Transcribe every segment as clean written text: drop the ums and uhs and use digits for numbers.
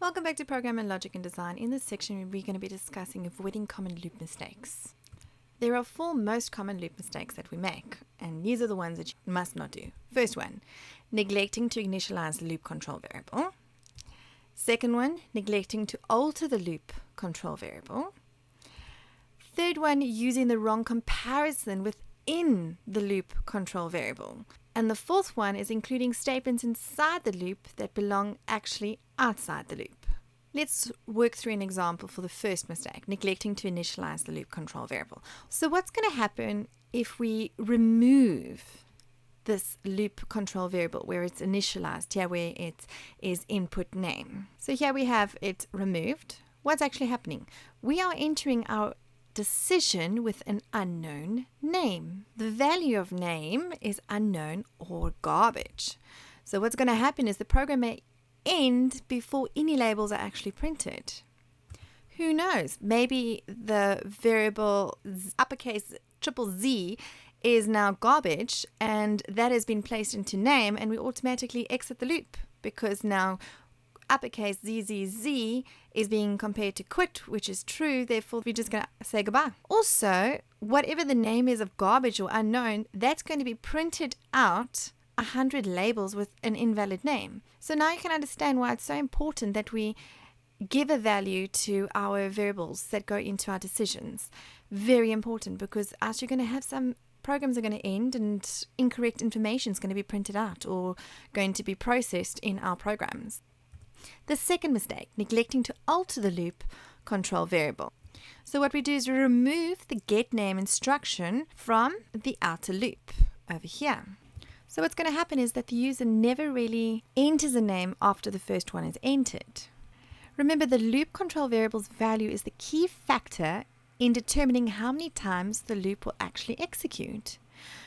Welcome back to Program Logic and Design. In this section, we're going to be discussing avoiding common loop mistakes. There are 4 most common loop mistakes that we make, and these are the ones that you must not do. First one, neglecting to initialize the loop control variable. Second one, neglecting to alter the loop control variable. Third one, using the wrong comparison within the loop control variable. And the fourth one is including statements inside the loop that belong actually outside the loop. Let's work through an example for the first mistake, neglecting to initialize the loop control variable. So what's going to happen if we remove this loop control variable where it's initialized, here where it is input name? So here we have it removed. What's actually happening? We are entering our decision with an unknown name. The value of name is unknown or garbage. So what's going to happen is the program may end before any labels are actually printed. Who knows? Maybe the variable uppercase Z is now garbage and that has been placed into name, and we automatically exit the loop because now uppercase ZZZ is being compared to quit, which is true, therefore we're just going to say goodbye. Also, whatever the name is of garbage or unknown, that's going to be printed out 100 labels with an invalid name. So now you can understand why it's so important that we give a value to our variables that go into our decisions. Very important, because as you're going to have some programs are going to end and incorrect information is going to be printed out or going to be processed in our programs. The second mistake, neglecting to alter the loop control variable. So what we do is we remove the getName instruction from the outer loop over here. So what's going to happen is that the user never really enters a name after the first one is entered. Remember, the loop control variable's value is the key factor in determining how many times the loop will actually execute.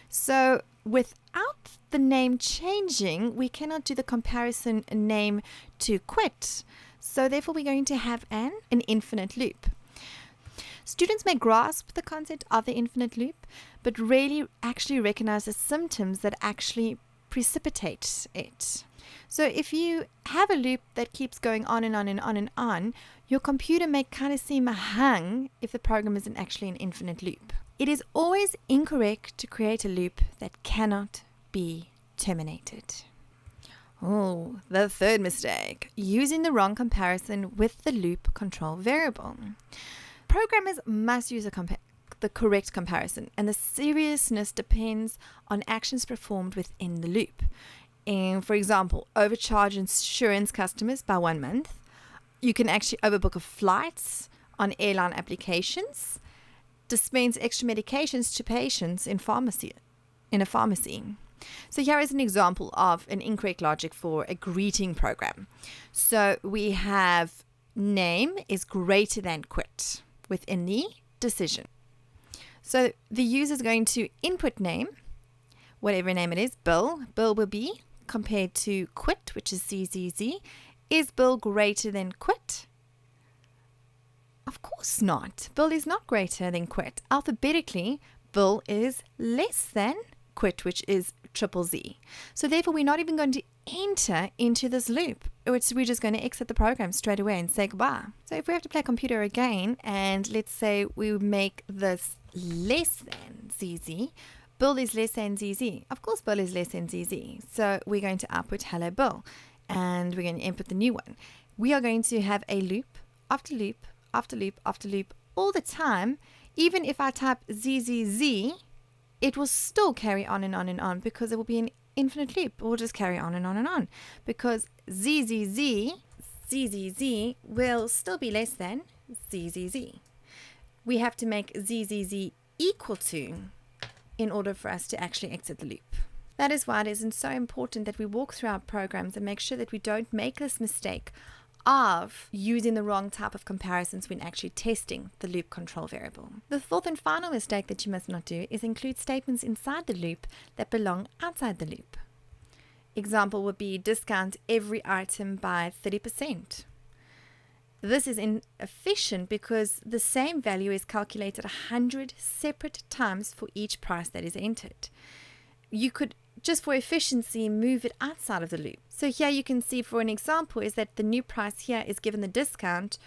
So without the name changing, we cannot do the comparison name to quit. So therefore, we're going to have an infinite loop. Students may grasp the concept of the infinite loop, but rarely actually recognize the symptoms that actually precipitate it. So if you have a loop that keeps going on and on and on and on, your computer may kind of seem hung if the program isn't actually an infinite loop. It is always incorrect to create a loop that cannot be terminated. Oh, the third mistake, using the wrong comparison with the loop control variable. Programmers must use the correct comparison, and the seriousness depends on actions performed within the loop. And for example, overcharge insurance customers by 1 month. You can actually overbook a flights on airline applications. Dispense extra medications to patients in a pharmacy. So here is an example of an incorrect logic for a greeting program. So we have name is greater than quit within the decision. So the user is going to input name, whatever name it is, Bill. Bill will be compared to quit, which is ZZZ. Is Bill greater than quit? Of course not. Bill is not greater than quit. Alphabetically, Bill is less than quit, which is ZZZ. So therefore, we're not even going to enter into this loop. We're just going to exit the program straight away and say goodbye. So if we have to play computer again, and let's say we make this less than ZZ, Bill is less than ZZ. Of course, Bill is less than ZZ. So we're going to output hello Bill, and we're going to input the new one. We are going to have a loop after loop after loop after loop all the time. Even if I type ZZZ, it will still carry on and on and on, because it will be an infinite loop. It will just carry on and on and on, because ZZZ will still be less than ZZZ. We have to make ZZZ equal to in order for us to actually exit the loop. That is why it isn't so important that we walk through our programs and make sure that we don't make this mistake of using the wrong type of comparisons when actually testing the loop control variable. The fourth and final mistake that you must not do is include statements inside the loop that belong outside the loop. Example would be discount every item by 30%. This is inefficient because the same value is calculated 100 separate times for each price that is entered. You could just for efficiency, move it outside of the loop. So here you can see, for an example, is that the new price here is given the discount,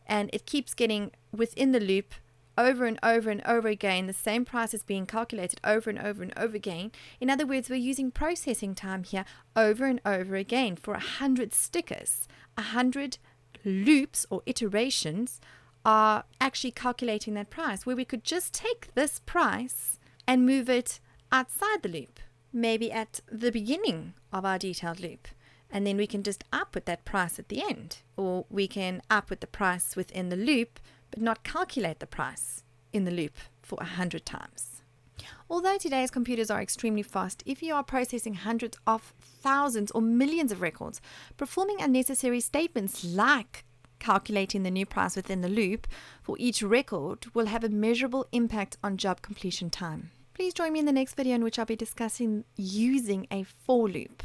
and it keeps getting within the loop over and over and over again. The same price is being calculated over and over and over again. In other words, we're using processing time here over and over again for 100 stickers. 100 loops or iterations are actually calculating that price, where we could just take this price and move it outside the loop, maybe at the beginning of our detailed loop, and then we can just output that price at the end. Or we can output the price within the loop but not calculate the price in the loop for 100 times. Although today's computers are extremely fast, if you are processing hundreds of thousands or millions of records, performing unnecessary statements like calculating the new price within the loop for each record will have a measurable impact on job completion time. Please join me in the next video in which I'll be discussing using a for loop.